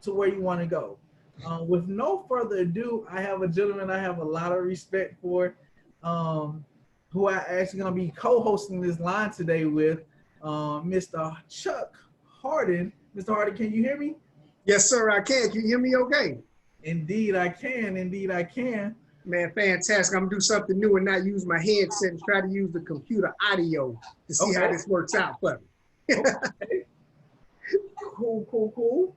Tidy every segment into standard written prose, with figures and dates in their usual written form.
to where you want to go. With no further ado, I have a gentleman I have a lot of respect for, um, who I actually going to be co-hosting this line today with, Mr. Chuck Harden. Mr. Harden, can you hear me? Yes, sir, I can. Can you hear me okay? Indeed, I can. Indeed, I can. Man, fantastic. I'm gonna do something new and not use my headset and try to use the computer audio to see how Okay. this works out for me. Okay. Cool, cool, cool.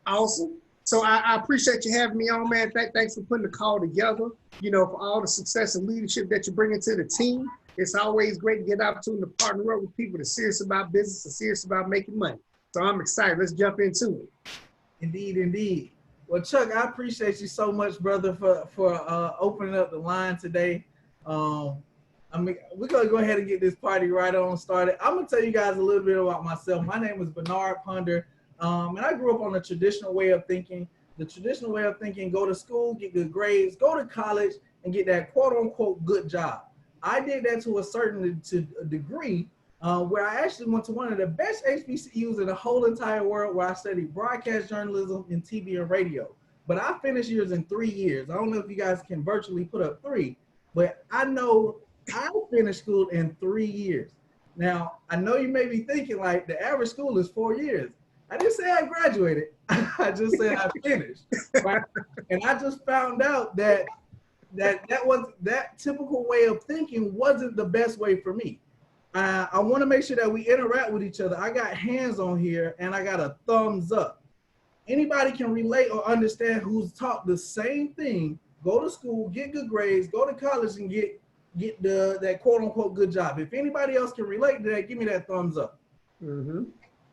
Awesome. So I appreciate you having me on, man. Thanks for putting the call together. For all the success and leadership that you're bringing to the team. It's always great to get an opportunity to partner up with people that are serious about business and serious about making money. So I'm excited. Let's jump into it. Indeed, indeed. Well, Chuck, I appreciate you so much, brother, for opening up the line today. Um, we're gonna go ahead and get this party right on started. I'm gonna tell you guys a little bit about myself. My name is Bernard Ponder, and I grew up on the traditional way of thinking. The traditional way of thinking: go to school, get good grades, go to college, and get that quote unquote good job. I did that to a certain degree, where I actually went to one of the best HBCUs in the whole entire world, where I studied broadcast journalism and TV and radio. But I finished yours in 3 years. I don't know if you guys can virtually put up three, but I know I finished school in 3 years. Now, I know you may be thinking like the average school is 4 years. I didn't say I graduated. I just said I finished, right? And I just found out that typical way of thinking wasn't the best way for me. I want to make sure that we interact with each other. I got hands on here and I got a thumbs up. Anybody can relate or understand who's taught the same thing, go to school, get good grades, go to college and get that quote unquote good job. If anybody else can relate to that, give me that thumbs up. Mm-hmm.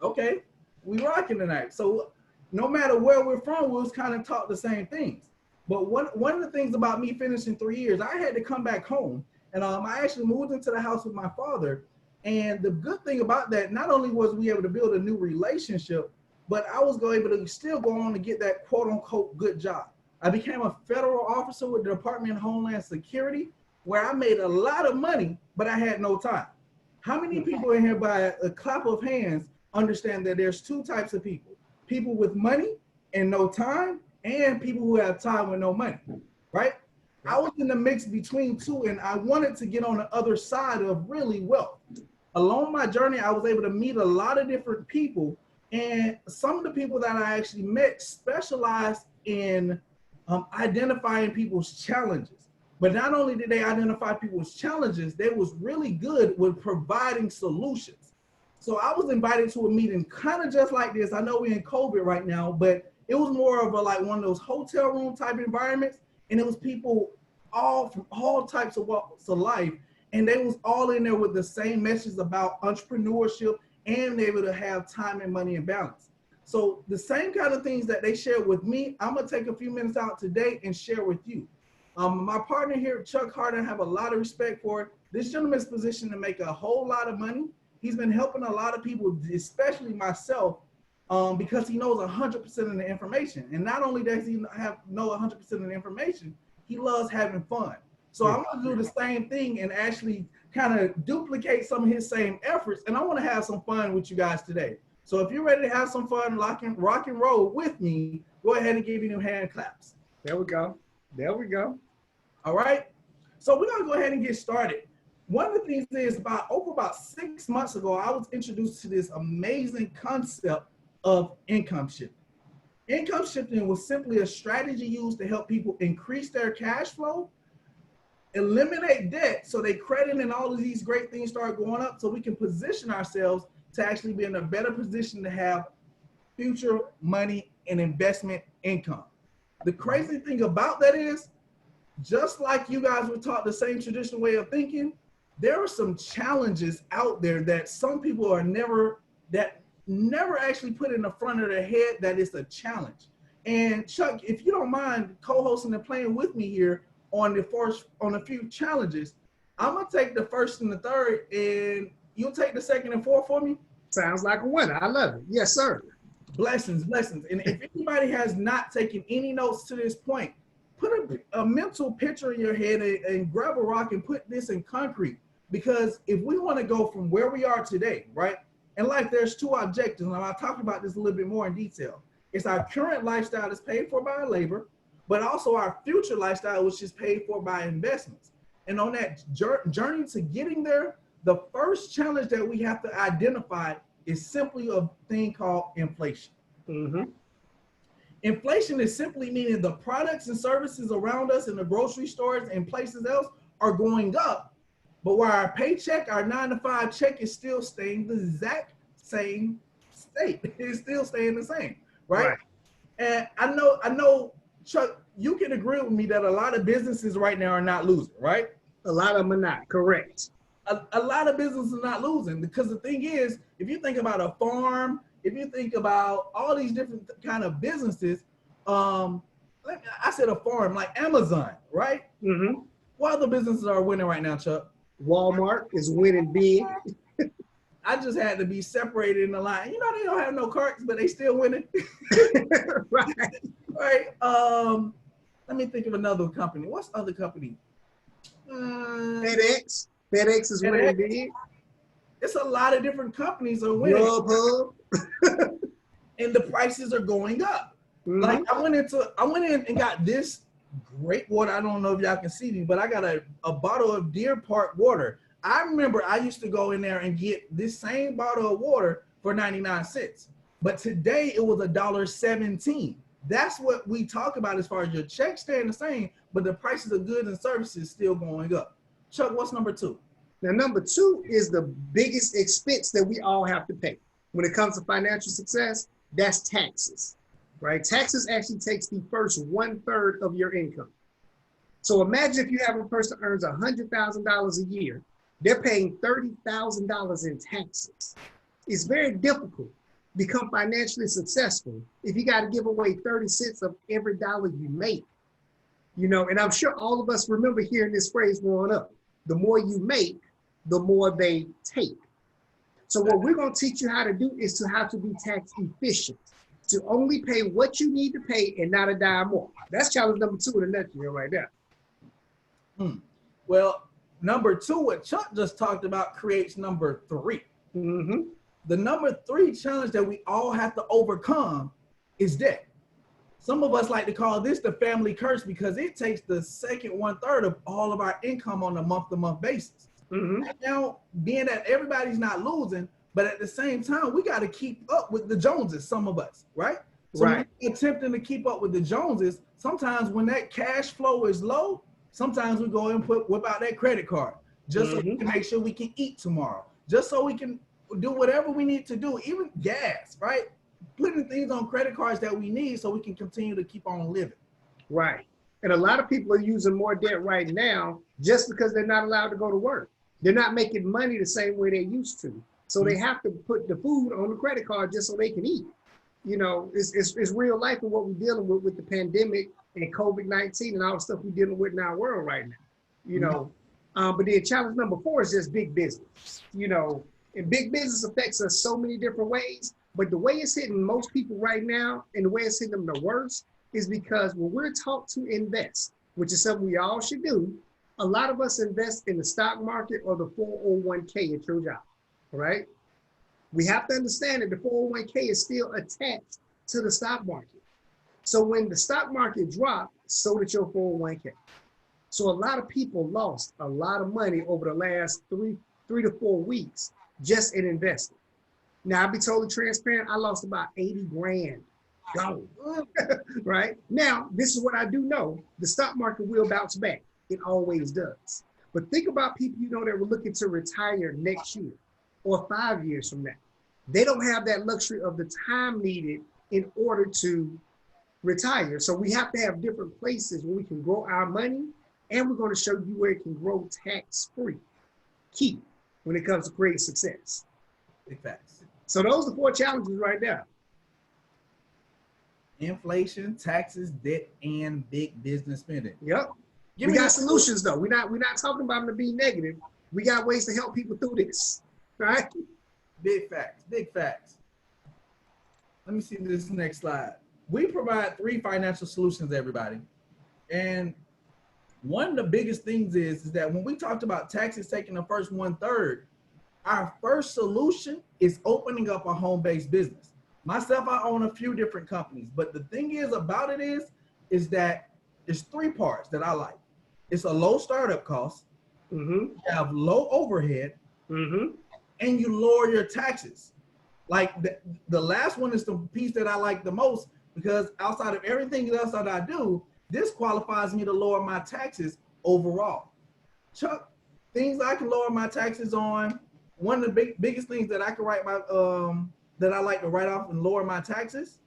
Okay, we rocking tonight. So no matter where we're from, we was kind of taught the same things. But one of the things about me finishing 3 years, I had to come back home. And I actually moved into the house with my father. And the good thing about that, not only was we able to build a new relationship, but I was able to still go on to get that quote unquote good job. I became a federal officer with the Department of Homeland Security, where I made a lot of money, but I had no time. How many people in here by a clap of hands understand that there's two types of people? People with money and no time, and people who have time with no money, right? I was in the mix between two, and I wanted to get on the other side of really wealth. Along my journey, I was able to meet a lot of different people, and some of the people that I actually met specialized in identifying people's challenges. But not only did they identify people's challenges, they was really good with providing solutions. So I was invited to a meeting kind of just like this. I know we're in COVID right now, but it was more of a like one of those hotel room type environments, and it was people all from all types of walks of life, and they was all in there with the same message about entrepreneurship and able to have time and money and balance. So the same kind of things that they shared with me, I'm gonna take a few minutes out today and share with you. My partner here, Chuck Harden, I have a lot of respect for. This gentleman's positioned to make a whole lot of money. He's been helping a lot of people, especially myself, because he knows 100% of the information. And not only does he know 100% of the information, he loves having fun. So I'm gonna do the same thing and actually kind of duplicate some of his same efforts. And I want to have some fun with you guys today. So if you're ready to have some fun, rock and roll with me, go ahead and give me them hand claps. There we go. There we go. All right. So we're gonna go ahead and get started. One of the things is about 6 months ago, I was introduced to this amazing concept of income shifting. Income shifting was simply a strategy used to help people increase their cash flow, eliminate debt, so they credit and all of these great things start going up, so we can position ourselves to actually be in a better position to have future money and investment income. The crazy thing about that is, just like you guys were taught the same traditional way of thinking, there are some challenges out there that some people are never actually put in the front of their head that it's a challenge. And Chuck, if you don't mind co-hosting and playing with me here on a few challenges, I'm gonna take the first and the third, and you'll take the second and fourth for me. Sounds like a winner. I love it. Yes, sir. Blessings, blessings. And if anybody has not taken any notes to this point, put a mental picture in your head and grab a rock and put this in concrete. Because if we want to go from where we are today, right? In life, there's two objectives, and I'll talk about this a little bit more in detail. It's our current lifestyle that's paid for by our labor, but also our future lifestyle, which is paid for by investments. And on that journey to getting there, the first challenge that we have to identify is simply a thing called inflation. Mm-hmm. Inflation is simply meaning the products and services around us in the grocery stores and places else are going up, but where our paycheck, our 9-to-5 check is still staying the exact same state. It's still staying the same, right? And I know, Chuck, you can agree with me that a lot of businesses right now are not losing, right? A lot of them are not, correct. A lot of businesses are not losing, because the thing is, if you think about a farm, if you think about all these different kind of businesses, I said a farm, like Amazon, right? Mm-hmm. What other businesses are winning right now, Chuck? Walmart is winning big. I just had to be separated in the line. You know, they don't have no carts, but they still winning. Right. Right. Let me think of another company. What's the other company? FedEx. FedEx is winning big. It's a lot of different companies are winning. Grubhub. And the prices are going up. Mm-hmm. Like I went in and got this great water. I don't know if y'all can see me, but I got a bottle of Deer Park water. I remember I used to go in there and get this same bottle of water for 99 cents. But today it was $1.17. That's what we talk about as far as your check staying the same, but the prices of goods and services still going up. Chuck, what's number two? Now, number two is the biggest expense that we all have to pay when it comes to financial success. That's taxes, right? Taxes actually takes the first 1/3 of your income. So imagine if you have a person that earns $100,000 a year, they're paying $30,000 in taxes. It's very difficult to become financially successful if you got to give away 30 cents of every dollar you make. You know, and I'm sure all of us remember hearing this phrase growing up: the more you make, the more they take. So what we're going to teach you how to do is to how to be tax efficient, to only pay what you need to pay and not a dime more. That's challenge number two in a nutshell right there. Well, number two, what Chuck just talked about, creates number three. Mm-hmm. The number three challenge that we all have to overcome is debt. Some of us like to call this the family curse, because it takes the second 1/3 of all of our income on a month-to-month basis. Mm-hmm. Right now, being that everybody's not losing, but at the same time, we got to keep up with the Joneses, some of us, right? So Right. when we're attempting to keep up with the Joneses, sometimes when that cash flow is low, sometimes we go and whip out that credit card just so we can make sure we can eat tomorrow, just so we can do whatever we need to do, even gas, right? Putting things on credit cards that we need so we can continue to keep on living. Right. And a lot of people are using more debt right now just because they're not allowed to go to work. They're not making money the same way they used to. So they have to put the food on the credit card just so they can eat. You know, it's real life and what we're dealing with the pandemic and COVID-19 and all the stuff we're dealing with in our world right now. You know, but then challenge number four is just big business. You know, and big business affects us so many different ways. But the way it's hitting most people right now and the way it's hitting them the worst is because when we're taught to invest, which is something we all should do, a lot of us invest in the stock market or the 401k at your job, all right? We have to understand that the 401k is still attached to the stock market. So when the stock market dropped, so did your 401k. So a lot of people lost a lot of money over the last three to 4 weeks just in investing. Now, I'll be totally transparent. I lost about 80 grand. Gone. Right? Now, this is what I do know. The stock market will bounce back. It always does. But think about people you know that were looking to retire next year or 5 years from now. They don't have that luxury of the time needed in order to retire. So we have to have different places where we can grow our money, and we're going to show you where it can grow tax-free. Key when it comes to creating success. Big facts. So those are 4 challenges right there. Inflation, taxes, debt, and big business spending. Yep. We got solutions though. We're not talking about them to be negative. We got ways to help people through this, right? Big facts, big facts. Let me see this next slide. We provide 3 financial solutions, everybody. And one of the biggest things is that when we talked about taxes taking the first 1/3, our first solution is opening up a home-based business. Myself, I own a few different companies, but the thing is about it is that it's three parts that I like. It's a low startup cost, you have low overhead, and you lower your taxes. Like the last one is the piece that I like the most, because outside of everything else that I do, this qualifies me to lower my taxes overall. Chuck, things I can lower my taxes on. One of the biggest things that I can write my that I like to write off and lower my taxes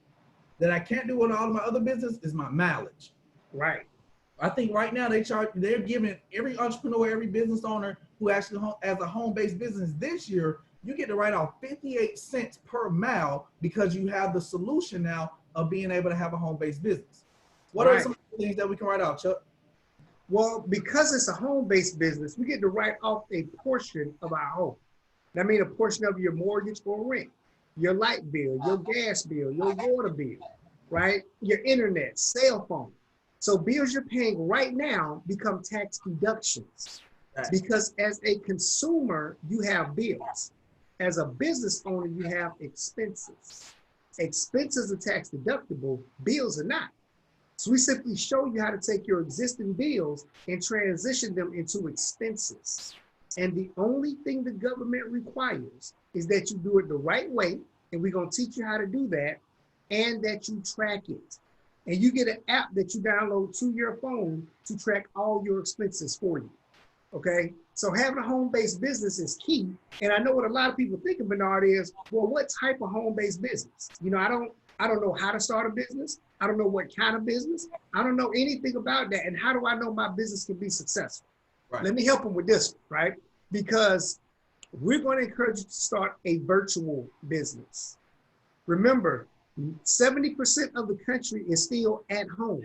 that I can't do with all of my other business is my mileage. Right. I think right now they're giving every entrepreneur, every business owner who actually has a home-based business this year, you get to write off 58 cents per mile because you have the solution now of being able to have a home-based business. What are some things that we can write off, Chuck? Well, because it's a home-based business, we get to write off a portion of our home. That means a portion of your mortgage or rent, your light bill, your gas bill, your water bill, right? Your internet, cell phone. So bills you're paying right now become tax deductions because as a consumer, you have bills. As a business owner, you have expenses. Expenses are tax deductible, bills are not. So we simply show you how to take your existing bills and transition them into expenses. And the only thing the government requires is that you do it the right way, and we're going to teach you how to do that, and that you track it. And you get an app that you download to your phone to track all your expenses for you. Okay? So having a home-based business is key. And I know what a lot of people think of, Bernard, is, well, what type of home-based business? You know, I don't know how to start a business. I don't know what kind of business. I don't know anything about that. And how do I know my business can be successful? Right. Let me help them with this, right? Because we're going to encourage you to start a virtual business. Remember, 70% of the country is still at home.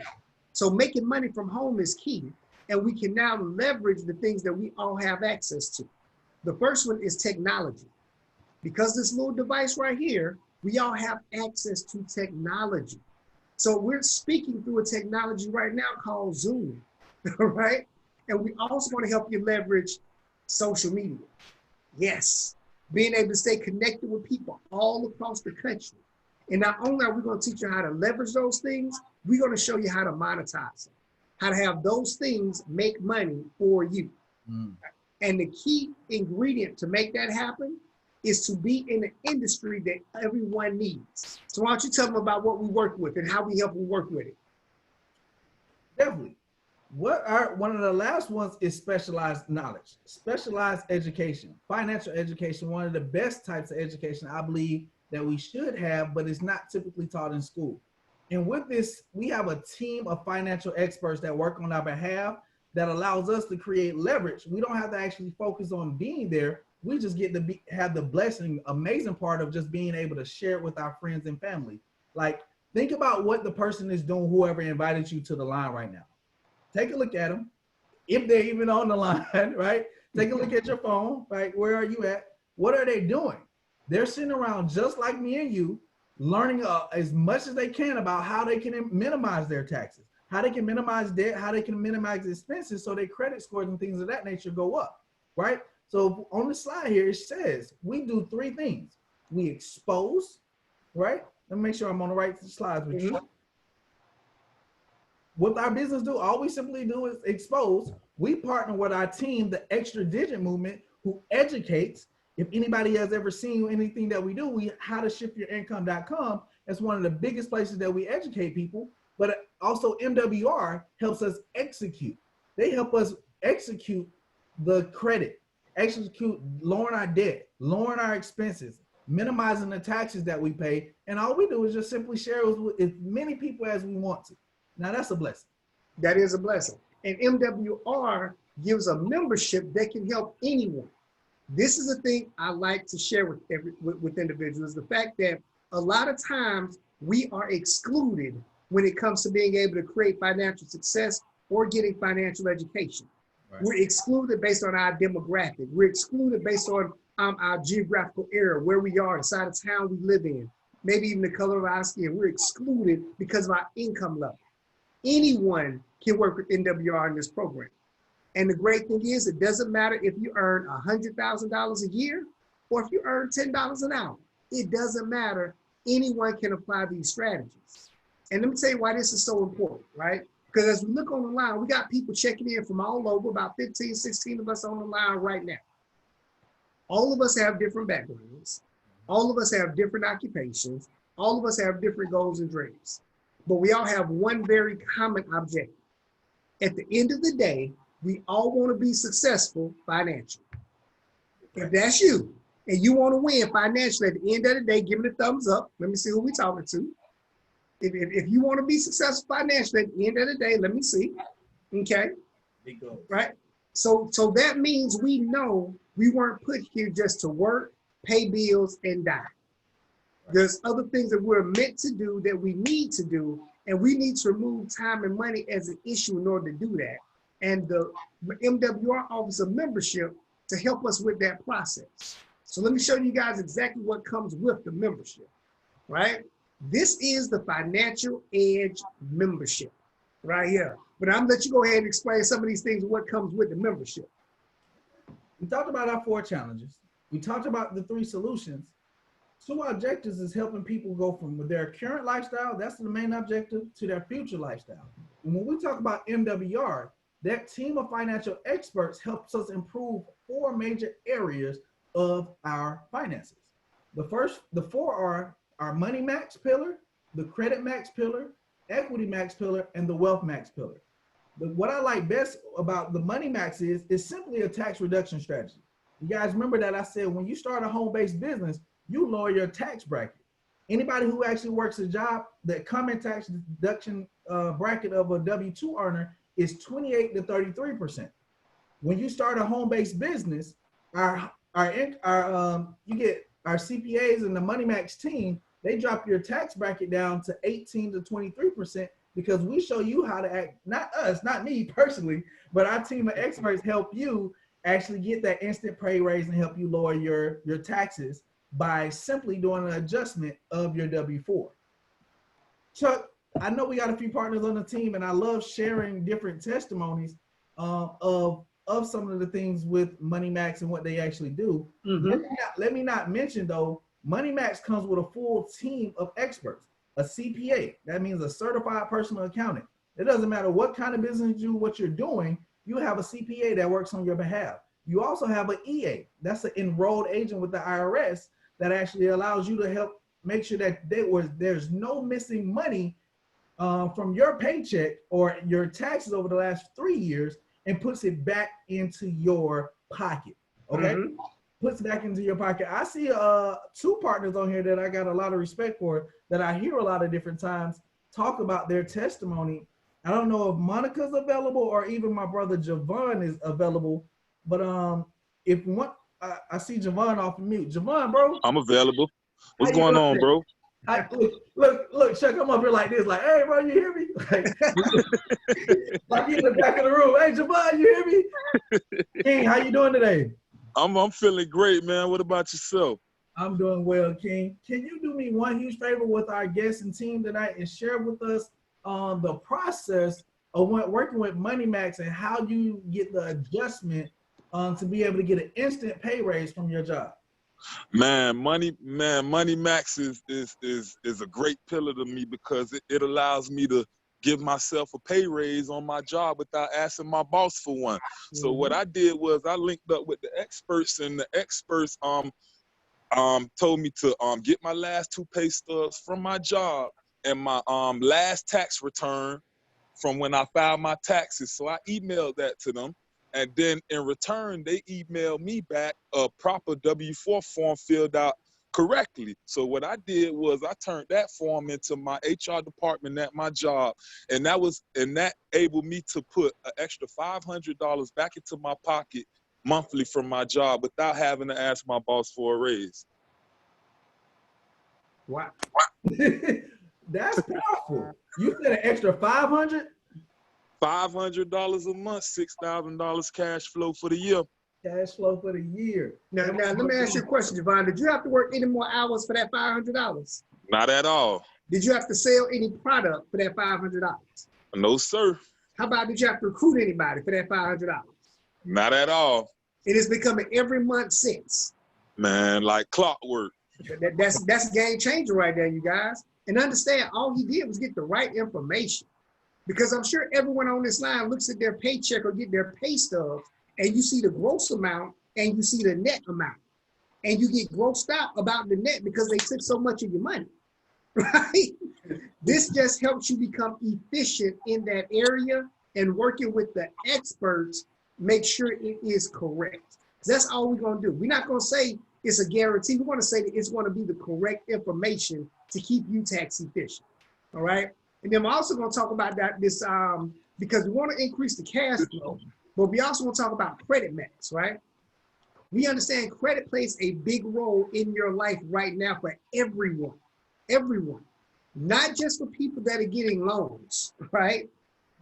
So making money from home is key. And we can now leverage the things that we all have access to. The first one is technology. Because this little device right here, we all have access to technology. So we're speaking through a technology right now called Zoom, right? And we also want to help you leverage social media. Yes, being able to stay connected with people all across the country. And not only are we going to teach you how to leverage those things, we're going to show you how to monetize them, how to have those things make money for you. And the key ingredient to make that happen is to be in the industry that everyone needs. So why don't you tell them about what we work with and how we help them work with it? Definitely. One of the last ones is specialized knowledge, specialized education, financial education, one of the best types of education I believe that we should have, but it's not typically taught in school. And with this, we have a team of financial experts that work on our behalf that allows us to create leverage. We don't have to actually focus on being there. We just get to have the blessing, amazing part of just being able to share it with our friends and family. Like, think about what the person is doing, whoever invited you to the line right now. Take a look at them. If they're even on the line, right? Take a look at your phone, right? Where are you at? What are they doing? They're sitting around just like me and you, learning as much as they can about how they can minimize their taxes, how they can minimize debt, how they can minimize expenses so their credit scores and things of that nature go up, right? So on the slide here, it says we do three things. We expose, right? Let me make sure I'm on the right slides with you. What our business do, all we simply do is expose. We partner with our team, the Extra Digit Movement, who educates. If anybody has ever seen anything that we do, howtoshiftyourincome.com is one of the biggest places that we educate people, but also MWR helps us execute. They help us execute the credit, execute lowering our debt, lowering our expenses, minimizing the taxes that we pay. And all we do is just simply share with as many people as we want to. Now that's a blessing. That is a blessing. And MWR gives a membership that can help anyone. This is a thing I like to share with individuals, the fact that a lot of times we are excluded when it comes to being able to create financial success or getting financial education. Right. We're excluded based on our demographic. We're excluded based on our geographical area, where we are, the side of town we live in, maybe even the color of our skin. We're excluded because of our income level. Anyone can work with MWR in this program. And the great thing is, it doesn't matter if you earn $100,000 a year or if you earn $10 an hour, it doesn't matter. Anyone can apply these strategies. And let me tell you why this is so important, right? Because as we look on the line, we got people checking in from all over, about 15, 16 of us on the line right now. All of us have different backgrounds. All of us have different occupations. All of us have different goals and dreams. But we all have one very common objective. At the end of the day, we all want to be successful financially. If that's you, and you want to win financially, at the end of the day, give me the thumbs up. Let me see who we're talking to. If you want to be successful financially, at the end of the day, let me see. Okay? Right? So that means we know we weren't put here just to work, pay bills, and die. There's other things that we're meant to do that we need to do, and we need to remove time and money as an issue in order to do that. And the MWR Office of Membership to help us with that process. So let me show you guys exactly what comes with the membership, right? This is the Financial Edge membership right here. But I'm gonna let you go ahead and explain some of these things, what comes with the membership. We talked about our 4 challenges. We talked about the 3 solutions. 2 objectives is helping people go from their current lifestyle, that's the main objective, to their future lifestyle. And when we talk about MWR, that team of financial experts helps us improve 4 major areas of our finances. The 4 are our Money Max pillar, the Credit Max pillar, Equity Max pillar, and the Wealth Max pillar. What I like best about the Money Max is simply a tax reduction strategy. You guys remember that I said when you start a home-based business, you lower your tax bracket. Anybody who actually works a job, the common tax deduction bracket of a W-2 earner is 28 to 33%. When you start a home-based business, you get our CPAs and the Money Max team, they drop your tax bracket down to 18 to 23% because we show you how to act, not us, not me personally, but our team of experts help you actually get that instant pay raise and help you lower your taxes by simply doing an adjustment of your W-4. Chuck, I know we got a few partners on the team, and I love sharing different testimonies of some of the things with Money Max and what they actually do. Mm-hmm. Let me not mention though, Money Max comes with a full team of experts, a CPA, that means a certified personal accountant. It doesn't matter what kind of business you do, what you're doing, you have a CPA that works on your behalf. You also have an EA, that's an enrolled agent with the IRS that actually allows you to help make sure that there's no missing money from your paycheck or your taxes over the last 3 years and puts it back into your pocket, okay? Mm-hmm. Puts it back into your pocket. I see 2 partners on here that I got a lot of respect for, that I hear a lot of different times talk about their testimony. I don't know if Monica's available or even my brother Javon is available, but if one, I see Javon off mute. Javon, bro. I'm available. What's going on, bro? Look, Chuck, I'm up here like this, like, hey, bro, you hear me? Like you in the back of the room. Hey, Javon, you hear me? King, how you doing today? I'm feeling great, man. What about yourself? I'm doing well, King. Can you do me one huge favor with our guests and team tonight and share with us the process of working with Money Max and how you get the adjustment to be able to get an instant pay raise from your job? Money Max is a great pillar to me because it allows me to give myself a pay raise on my job without asking my boss for one. Mm-hmm. So what I did was I linked up with the experts, and the experts told me to get my last 2 pay stubs from my job and my last tax return from when I filed my taxes. So I emailed that to them. And then in return, they emailed me back a proper W-4 form filled out correctly. So what I did was I turned that form into my HR department at my job, and that enabled me to put an extra $500 back into my pocket monthly from my job without having to ask my boss for a raise. Wow. That's powerful. You said an extra $500? $500 a month, $6,000 cash flow for the year. Cash flow for the year. Now let me ask you a question, Javon. Did you have to work any more hours for that $500? Not at all. Did you have to sell any product for that $500? No, sir. How about did you have to recruit anybody for that $500? Not at all. It has become an every month since. Man, like clockwork. That's a game changer right there, you guys. And understand, all he did was get the right information. Because I'm sure everyone on this line looks at their paycheck or get their pay stubs, and you see the gross amount and you see the net amount. And you get grossed out about the net because they took so much of your money, right? This just helps you become efficient in that area, and working with the experts, make sure it is correct. That's all we're gonna do. We're not gonna say it's a guarantee. We wanna say that it's gonna be the correct information to keep you tax efficient, all right? And then we're also gonna talk about this because we wanna increase the cash flow, but we also wanna talk about credit max, right? We understand credit plays a big role in your life right now for everyone, not just for people that are getting loans, right?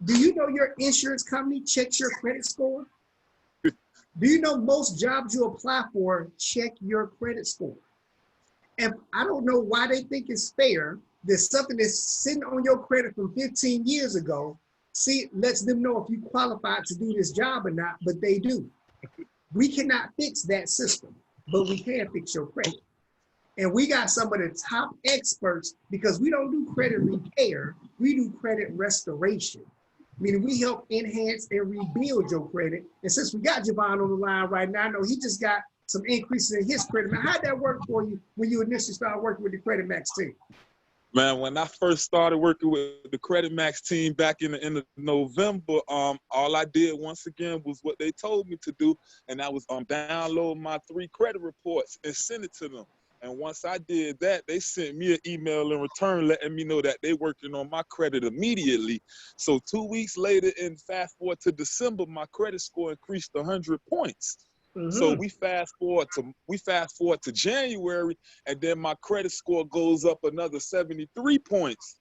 Do you know your insurance company checks your credit score? Do you know most jobs you apply for check your credit score? And I don't know why they think it's fair that something that's sitting on your credit from 15 years ago, lets them know if you qualify to do this job or not, but they do. We cannot fix that system, but we can fix your credit. And we got some of the top experts, because we don't do credit repair, we do credit restoration. Meaning we help enhance and rebuild your credit. And since we got Javon on the line right now, I know he just got some increases in his credit. Now, how'd that work for you when you initially started working with the Credit Max team? Man, when I first started working with the Credit Max team back in the end of November, all I did once again was what they told me to do, and that was download my 3 credit reports and send it to them. And once I did that, they sent me an email in return letting me know that they working on my credit immediately. So 2 weeks later, and fast forward to December, my credit score increased 100 points. Mm-hmm. So we fast forward to January, and then my credit score goes up another 73 points.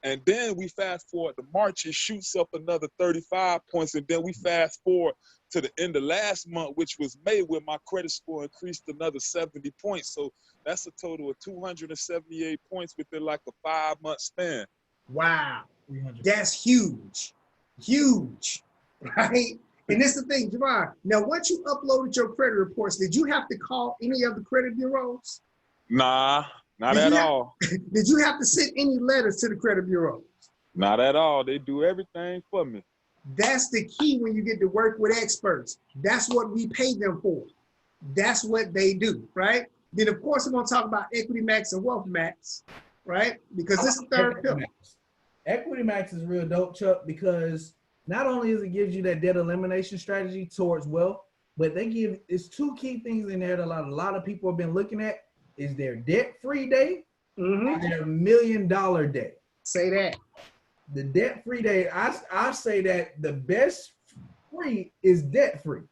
And then we fast forward to March, it shoots up another 35 points. And then we fast forward to the end of last month, which was May, where my credit score increased another 70 points. So that's a total of 278 points within like a 5-month span. Wow, that's huge, right? And this is the thing, Javon. Now, once you uploaded your credit reports, did you have to call any of the credit bureaus? Nah, not at all. Did you have to send any letters to the credit bureaus? Not at all. They do everything for me. That's the key when you get to work with experts. That's what we pay them for. That's what they do, right? Then, of course, we're going to talk about Equity Max and Wealth Max, right? Because this is the third pillar. Equity Max is real dope, Chuck, because not only does it give you that debt elimination strategy towards wealth, but it's 2 key things in there that a lot of people have been looking at is their debt-free day and their $1 million day. Say that. The debt-free day, I say that the best free is debt-free.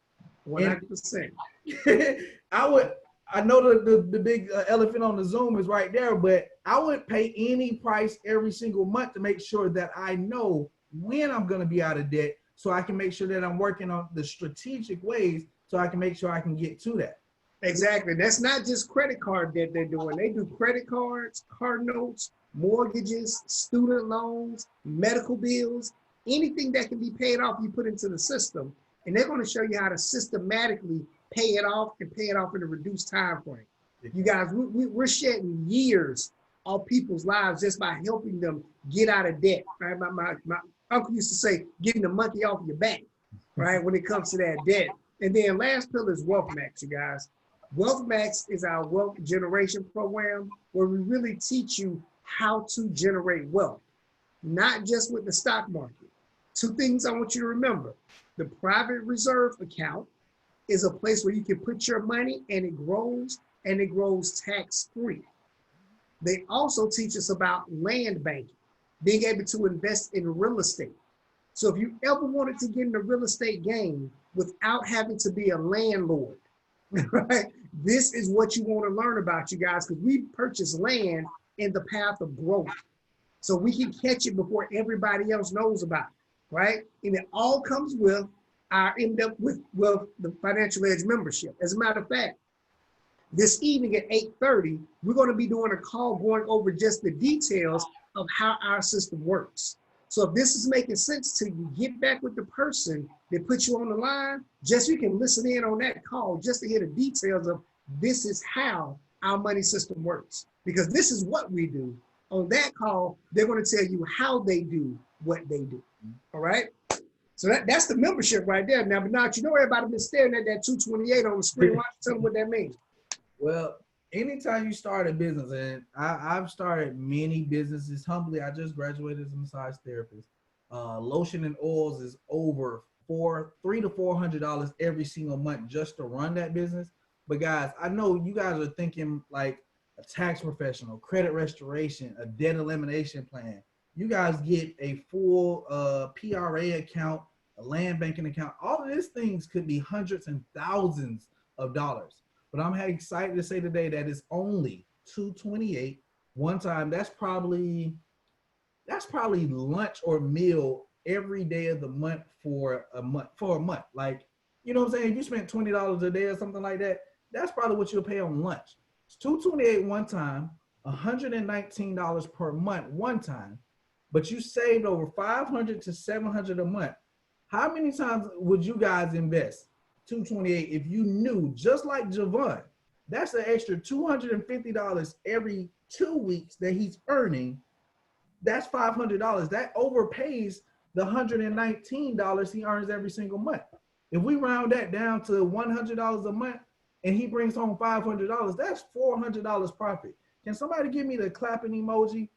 100%. I know the big elephant on the Zoom is right there, but I would pay any price every single month to make sure that I know when I'm going to be out of debt, so I can make sure that I'm working on the strategic ways so I can make sure I can get to that. Exactly. That's not just credit card debt they're doing. They do credit cards, car notes, mortgages, student loans, medical bills, anything that can be paid off, you put into the system. And they're going to show you how to systematically pay it off and pay it off in a reduced time frame. You guys, we're shedding years of people's lives just by helping them get out of debt. Right? My uncle used to say, getting the monkey off your back, right? When it comes to that debt. And then last pillar is Wealth Max, you guys. Wealth Max is our wealth generation program where we really teach you how to generate wealth, not just with the stock market. 2 things I want you to remember. The private reserve account is a place where you can put your money and it grows tax-free. They also teach us about land banking, being able to invest in real estate. So if you ever wanted to get in the real estate game without having to be a landlord, right? This is what you want to learn about, you guys, because we purchase land in the path of growth. So we can catch it before everybody else knows about it, right? And it all comes with the Financial Edge membership. As a matter of fact, this evening at 8:30, we're going to be doing a call going over just the details of how our system works. So if this is making sense to you, get back with the person that put you on the line, just so you can listen in on that call, just to hear the details of this is how our money system works. Because this is what we do. On that call, they're going to tell you how they do what they do. All right? So that's the membership right there. Now, Bernard, you know everybody been staring at that 228 on the screen. Why don't you tell them what that means? Well, anytime you start a business, and I've started many businesses humbly. I just graduated as a massage therapist. Lotion and oils is over $300 to $400 every single month just to run that business. But guys, I know you guys are thinking like a tax professional, credit restoration, a debt elimination plan. You guys get a full PRA account, a land banking account. All of these things could be hundreds and thousands of dollars. But I'm excited to say today that it's only $228 one time. That's probably lunch or meal every day of the month for a month. Like, you know what I'm saying? If you spent $20 a day or something like that, that's probably what you'll pay on lunch. It's $228 one time, $119 per month one time, but you saved over $500 to $700 a month. How many times would you guys invest $228 if you knew, just like Javon, that's an extra $250 every 2 weeks that he's earning? That's $500. That overpays the $119 he earns every single month. If we round that down to $100 a month and he brings home $500, that's $400 profit. Can somebody give me the clapping emoji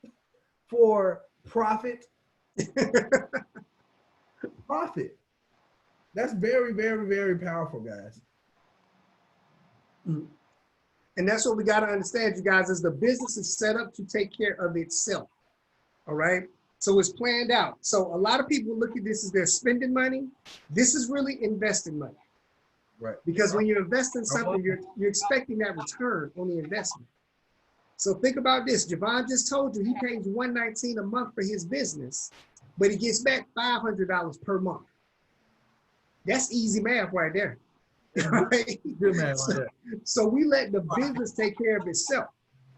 for profit? Profit. That's very, very, very powerful, guys. And that's what we got to understand, you guys, is the business is set up to take care of itself. All right. So it's planned out. So a lot of people look at this as they're spending money. This is really investing money. Right. Because when you invest in something, you're expecting that return on the investment. So think about this. Javon just told you he pays $119 a month for his business, but he gets back $500 per month. That's easy math right there. Right? Good math right there. So we let the business take care of itself.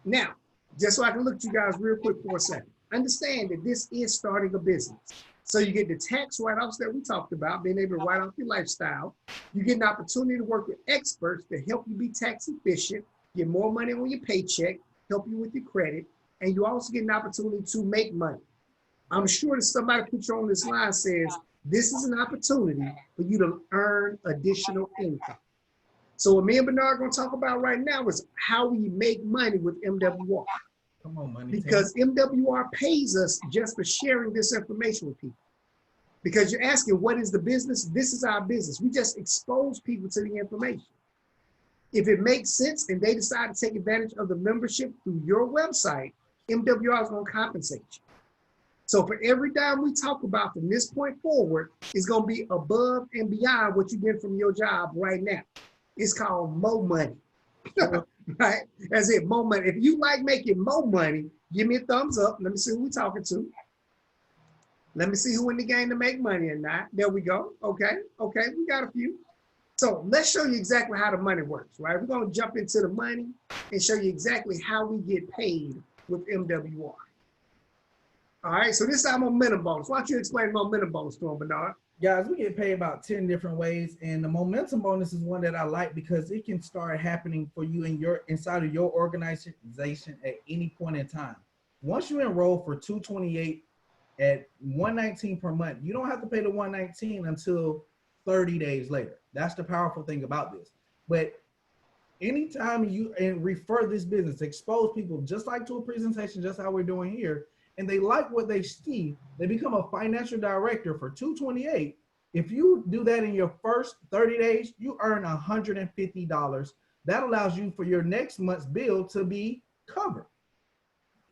Now, just so I can look at you guys real quick for a second. Understand that this is starting a business. So you get the tax write-offs that we talked about, being able to write off your lifestyle. You get an opportunity to work with experts to help you be tax efficient, get more money on your paycheck, help you with your credit, and you also get an opportunity to make money. I'm sure that somebody put you on this line says, this is an opportunity for you to earn additional income. So what me and Bernard are going to talk about right now is how we make money with MWR. Come on, money. Because MWR pays us just for sharing this information with people. Because you're asking, what is the business? This is our business. We just expose people to the information. If it makes sense and they decide to take advantage of the membership through your website, MWR is going to compensate you. So for every dime we talk about from this point forward, it's going to be above and beyond what you get from your job right now. It's called more money. Right? That's it, more money. If you like making more money, give me a thumbs up. Let me see who we're talking to. Let me see who in the game to make money or not. There we go. Okay, we got a few. So let's show you exactly how the money works, right? We're going to jump into the money and show you exactly how we get paid with MWR. All right, so this is our momentum bonus. Why don't you explain momentum bonus to them, Bernard? Guys, we get paid about 10 different ways, and the momentum bonus is one that I like because it can start happening for you inside of your organization at any point in time. Once you enroll for $228 at $119 per month, you don't have to pay the $119 until 30 days later. That's the powerful thing about this. But anytime you refer this business, expose people just like to a presentation, just how we're doing here, and they like what they see, they become a financial director for $228. If you do that in your first 30 days, you earn $150. That allows you for your next month's bill to be covered.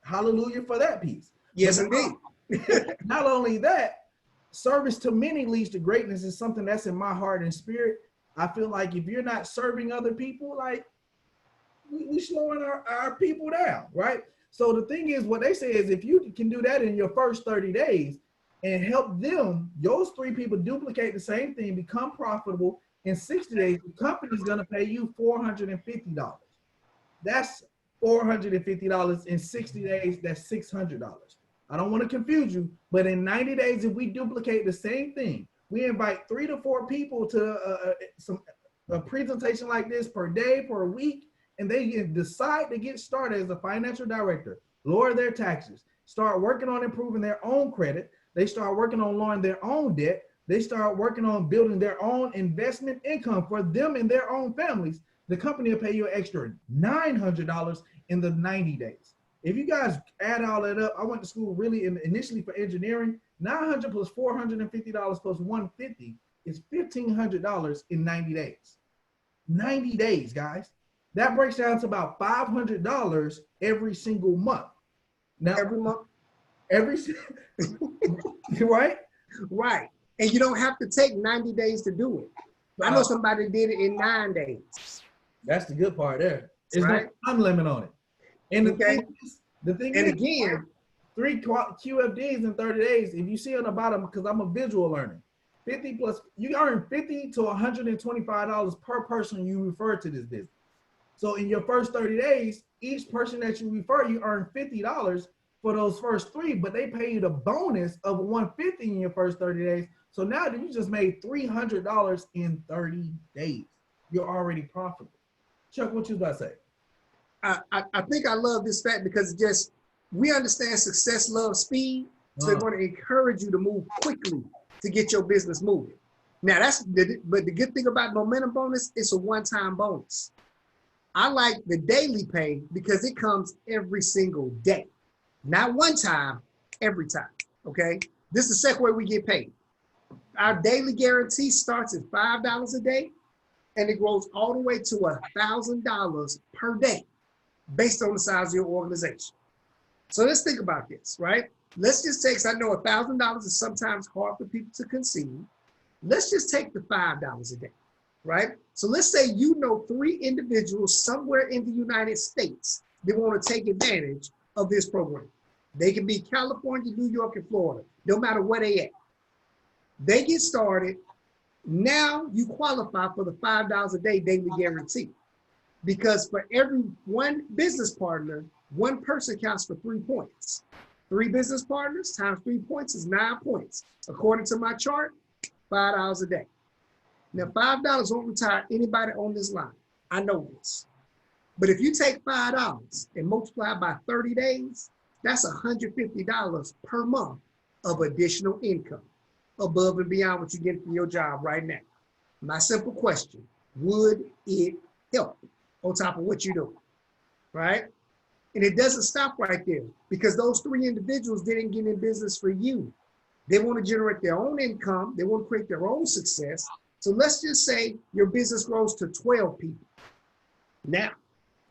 Hallelujah for that piece. Yes, indeed. Not only that, service to many leads to greatness is something that's in my heart and spirit. I feel like if you're not serving other people, like we slowing our people down, right? So the thing is, what they say is if you can do that in your first 30 days and help them, those 3 people duplicate the same thing, become profitable in 60 days, the company's going to pay you $450. That's $450 in 60 days. That's $600. I don't want to confuse you, but in 90 days, if we duplicate the same thing, we invite 3 to 4 people to a presentation like this per day, per week, and they decide to get started as a financial director, lower their taxes, start working on improving their own credit, they start working on lowering their own debt, they start working on building their own investment income for them and their own families, the company will pay you an extra $900 in the 90 days. If you guys add all that up, I went to school really initially for engineering. 900 plus $450 plus 150 is $1,500 in 90 days. 90 days, guys. That breaks down to about $500 every single month. Now, Every month. Right? Right. And you don't have to take 90 days to do it. I know somebody did it in 9 days. That's the good part there. There's right. no time limit on it. And the Okay. thing And is, again, 3 QFDs in 30 days. If you see on the bottom, because I'm a visual learner, 50 plus, you earn $50 to $125 per person you refer to this business. So in your first 30 days, each person that you refer, you earn $50 for those first 3, but they pay you the bonus of $150 in your first 30 days. So now that you just made $300 in 30 days, you're already profitable. Chuck, what you about to say? I think I love this fact because just we understand success loves speed, so they want to encourage you to move quickly to get your business moving. Now but the good thing about momentum bonus, it's a one-time bonus. I like the daily pay because it comes every single day, not one time, every time. Okay, this is the second way we get paid. Our daily guarantee starts at $5 a day, and it grows all the way to $1,000 per day, based on the size of your organization. So let's think about this, right? Let's just take, I know $1,000 is sometimes hard for people to conceive. Let's just take the $5 a day, right? So let's say you know 3 individuals somewhere in the United States that want to take advantage of this program. They can be California, New York, and Florida, no matter where they at. They get started. Now you qualify for the $5 a day daily guarantee, because for every 1 business partner, 1 person counts for 3 points. 3 business partners times 3 points is 9 points. According to my chart, $5 a day. Now, $5 won't retire anybody on this line. I know this. But if you take $5 and multiply by 30 days, that's $150 per month of additional income above and beyond what you get from your job right now. My simple question, would it help on top of what you're doing, right? And it doesn't stop right there, because those 3 individuals didn't get in business for you. They want to generate their own income. They want to create their own success. So let's just say your business grows to 12 people. Now,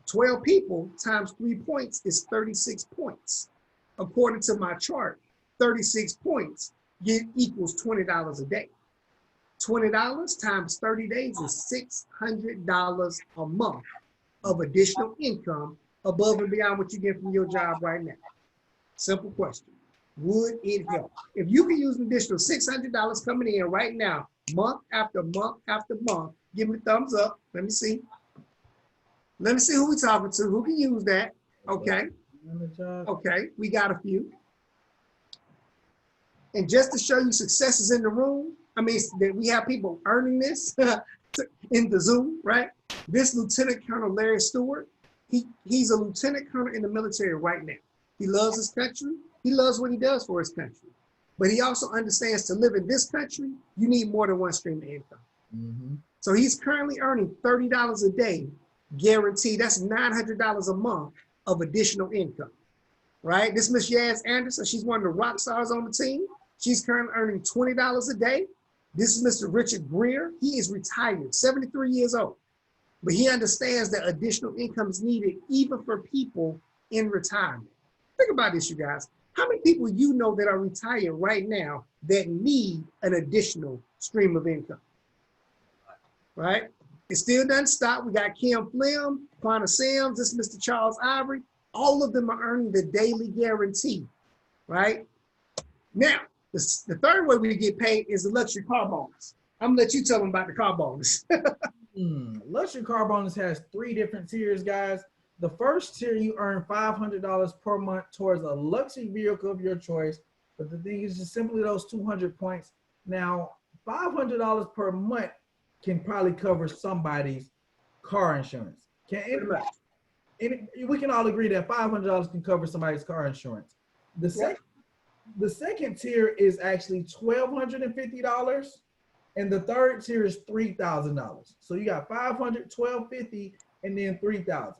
12 people times 3 points is 36 points. According to my chart, 36 points equals $20 a day. $20 times 30 days is $600 a month of additional income above and beyond what you get from your job right now. Simple question. Would it help? If you can use an additional $600 coming in right now, month after month after month, give me a thumbs up. Let me see. Let me see who we're talking to. Who can use that? Okay. Okay, we got a few. And just to show you successes in the room, I mean, that we have people earning this in the Zoom, right? This Lieutenant Colonel Larry Stewart, he's a lieutenant colonel in the military right now. He loves his country. He loves what he does for his country. But he also understands to live in this country, you need more than 1 stream of income. Mm-hmm. So he's currently earning $30 a day, guaranteed. That's $900 a month of additional income, right? This Miss Yaz Anderson, she's one of the rock stars on the team. She's currently earning $20 a day. This is Mr. Richard Greer. He is retired, 73 years old. But he understands that additional income is needed even for people in retirement. Think about this, you guys. How many people you know that are retired right now that need an additional stream of income? Right? It still doesn't stop. We got Kim Flim, Quanah Sims, this is Mr. Charles Ivory. All of them are earning the daily guarantee, right? Now, the third way we get paid is the luxury car bonus. I'm gonna let you tell them about the car bonus. Luxury car bonus has 3 different tiers, guys. The first tier, you earn $500 per month towards a luxury vehicle of your choice. But the thing is just simply those 200 points. Now, $500 per month can probably cover somebody's car insurance, Pretty much. We can all agree that $500 can cover somebody's car insurance. The second tier is actually $1,250, and the third tier is $3,000. So you got $500, $1,250, and then $3,000.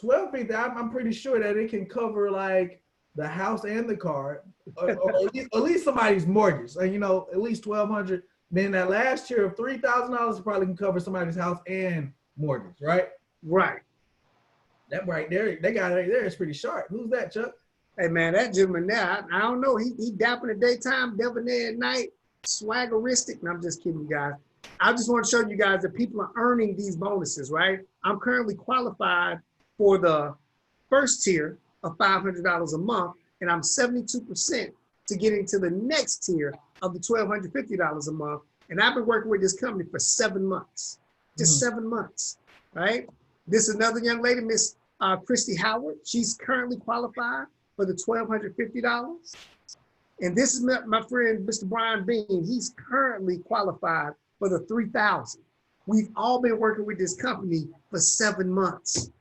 $1,250, I'm pretty sure that it can cover like the house and the car, or at least somebody's mortgage. Like, you know, at least $1,200. Then that last tier of $3,000 probably can cover somebody's house and mortgage, right? Right. That right there, they got it right there. It's pretty sharp. Who's that, Chuck? Hey man, that gentleman there, I don't know. He dap in the daytime, debonair at night, swaggeristic. And I'm just kidding, you guys. I just want to show you guys that people are earning these bonuses, right? I'm currently qualified for the first tier of $500 a month, and I'm 72% to get into the next tier of the $1,250 a month. And I've been working with this company for 7 months, just 7 months, right? This is another young lady, Miss Christy Howard. She's currently qualified for the $1,250. And this is my friend, Mr. Brian Bean. He's currently qualified for the $3,000. We've all been working with this company for 7 months,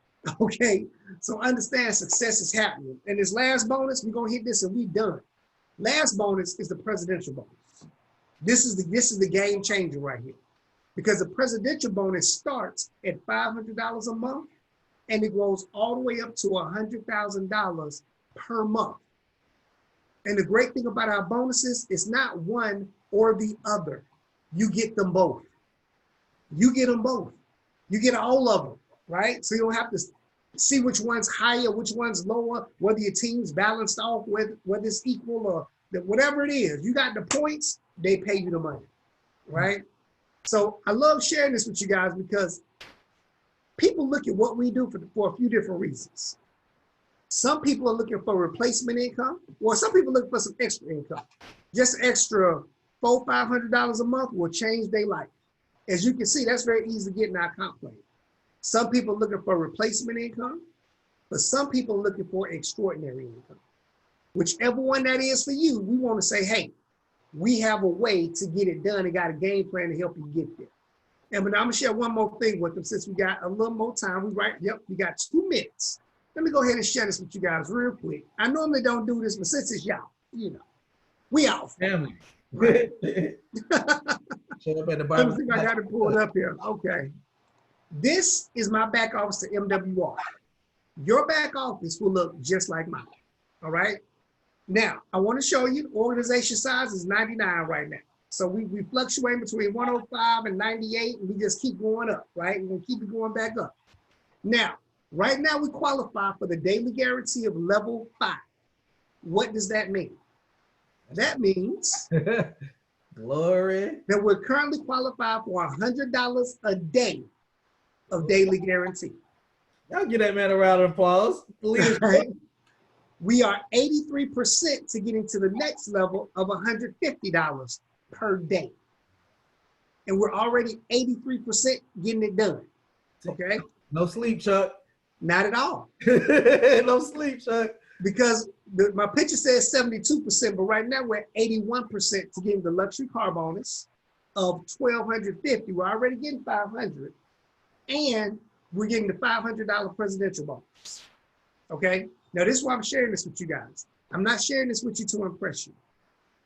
okay? So understand success is happening. And this last bonus, we're gonna hit this and we done. Last bonus is the presidential bonus. This is the game changer right here. Because the presidential bonus starts at $500 a month and it goes all the way up to $100,000 per month. And the great thing about our bonuses is not one or the other. You get them both. You get them both. You get all of them, right? So you don't have to see which one's higher, which one's lower, whether your team's balanced off, whether it's equal or whatever it is. You got the points, they pay you the money, right? So I love sharing this with you guys because people look at what we do for a few different reasons. Some people are looking for replacement income, or some people look for some extra income. Just extra $400, $500 a month will change their life. As you can see, that's very easy to get in our comp plan. Some people are looking for replacement income, but some people are looking for extraordinary income. Whichever one that is for you, we want to say, hey, we have a way to get it done and got a game plan to help you get there. And but I'm gonna share one more thing with them since we got a little more time. We got 2 minutes. Let me go ahead and share this with you guys real quick. I normally don't do this, but since it's y'all, you know, we all family. Right? Shut up at the Let me see if I got it pulled up here. Okay. This is my back office to MWR. Your back office will look just like mine. All right. Now, I want to show you organization size is 99 right now. So we fluctuate between 105 and 98, and we just keep going up, right? We're going to keep it going back up. Now, right now we qualify for the daily guarantee of level 5. What does that mean? That means glory that we're currently qualified for $100 a day of daily guarantee. Y'all give that man a round of applause. Right? We are 83% to getting to the next level of $150 per day. And we're already 83% getting it done. Okay? No sleep, Chuck. Not at all. No sleep, Chuck. Because my picture says 72%, but right now we're at 81% to getting the luxury car bonus of $1,250. We're already getting $500. And we're getting the $500 presidential bonus. Okay? Now, this is why I'm sharing this with you guys. I'm not sharing this with you to impress you.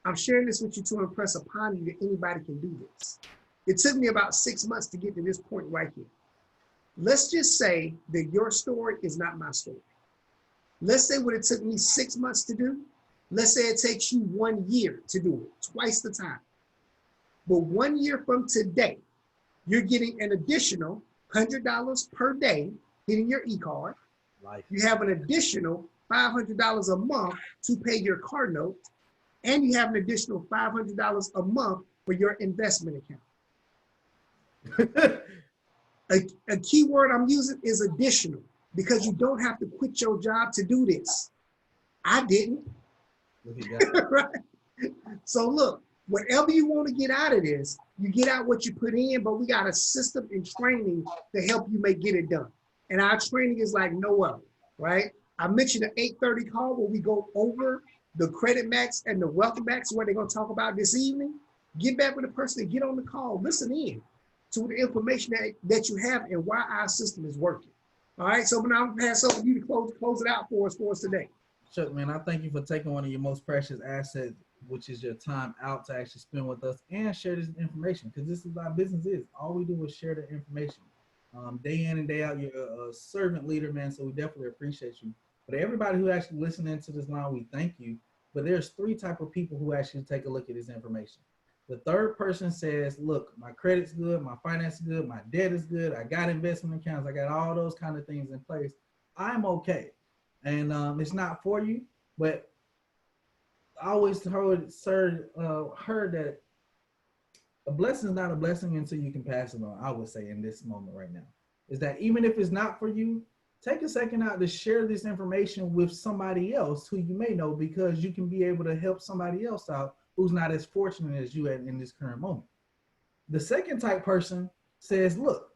I'm sharing this with you to impress upon you that anybody can do this. It took me about 6 months to get to this point right here. Let's just say that your story is not my story. Let's say what it took me 6 months to do. Let's say it takes you 1 year to do it, twice the time. But 1 year from today, you're getting an additional $100 per day hitting your e-card. You have an additional $500 a month to pay your car note, and you have an additional $500 a month for your investment account. A key word I'm using is additional, because you don't have to quit your job to do this. I didn't. Right? So look, whatever you want to get out of this, you get out what you put in, but we got a system and training to help you get it done. And our training is like no other, right? I mentioned the 8:30 call where we go over the credit max and the wealth max, what they're going to talk about this evening. Get back with the person and get on the call. Listen in to the information that you have and why our system is working, All right, so now I'm gonna pass over to you to close it out for us today. Chuck, man, I thank you for taking one of your most precious assets, which is your time out to actually spend with us and share this information, because this is what our business is. All we do is share the information. Day in and day out, you're a servant leader, man, so we definitely appreciate you. But everybody who actually listening to this line, we thank you. But there's three type of people who actually take a look at this information. The third person says, look, my credit's good, my finance is good, my debt is good, I got investment accounts, I got all those kind of things in place. I'm okay. And it's not for you, but I always heard that a blessing is not a blessing until you can pass it on. I would say in this moment right now, is that even if it's not for you, take a second out to share this information with somebody else who you may know, because you can be able to help somebody else out who's not as fortunate as you in this current moment. The second type person says, look,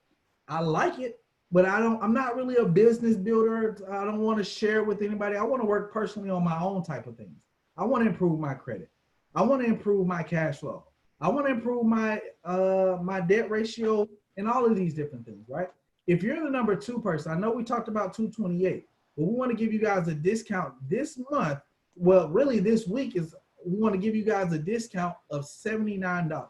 I like it, but I'm not really a business builder. I don't want to share with anybody. I want to work personally on my own type of things. I want to improve my credit. I want to improve my cash flow. I want to improve my my debt ratio and all of these different things, right? If you're the number two person, I know we talked about 228, but we want to give you guys a discount this month. Well, really this week we want to give you guys a discount of $79. I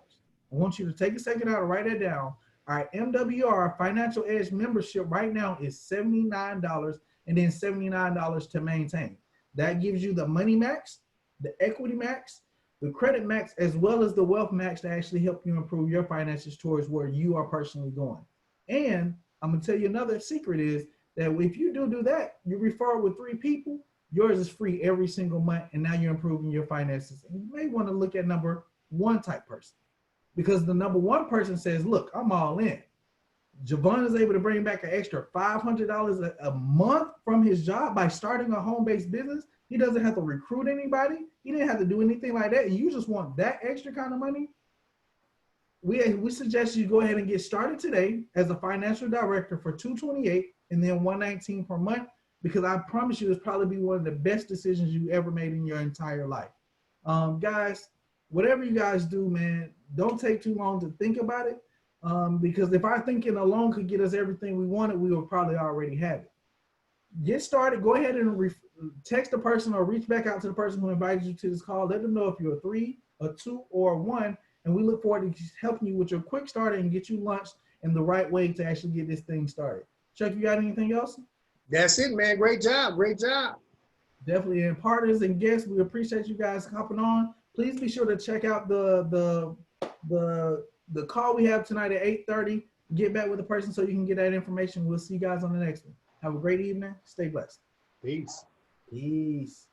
want you to take a second out and write that down. All right, MWR Financial Edge membership right now is $79 and then $79 to maintain. That gives you the money max, the equity max, the credit max, as well as the wealth max to actually help you improve your finances towards where you are personally going. And I'm gonna tell you another secret is that if you do that, you refer with 3 people, yours is free every single month, and now you're improving your finances. And you may want to look at number 1 type person, because the number 1 person says, look, I'm all in. Javon is able to bring back an extra $500 a month from his job by starting a home-based business. He doesn't have to recruit anybody. He didn't have to do anything like that. And you just want that extra kind of money. We suggest you go ahead and get started today as a financial director for $228 and then $119 per month, because I promise you it's probably be one of the best decisions you ever made in your entire life. Guys, whatever you guys do, man, don't take too long to think about it, because if our thinking alone could get us everything we wanted, we would probably already have it. Get started. Go ahead and text the person or reach back out to the person who invited you to this call. Let them know if you're a 3, a 2, or a 1. And we look forward to helping you with your quick start and get you launched in the right way to actually get this thing started. Chuck, you got anything else? That's it, man. Great job. Great job. Definitely. And partners and guests, we appreciate you guys hopping on. Please be sure to check out the call we have tonight at 8:30. Get back with the person so you can get that information. We'll see you guys on the next one. Have a great evening. Stay blessed. Peace. Peace.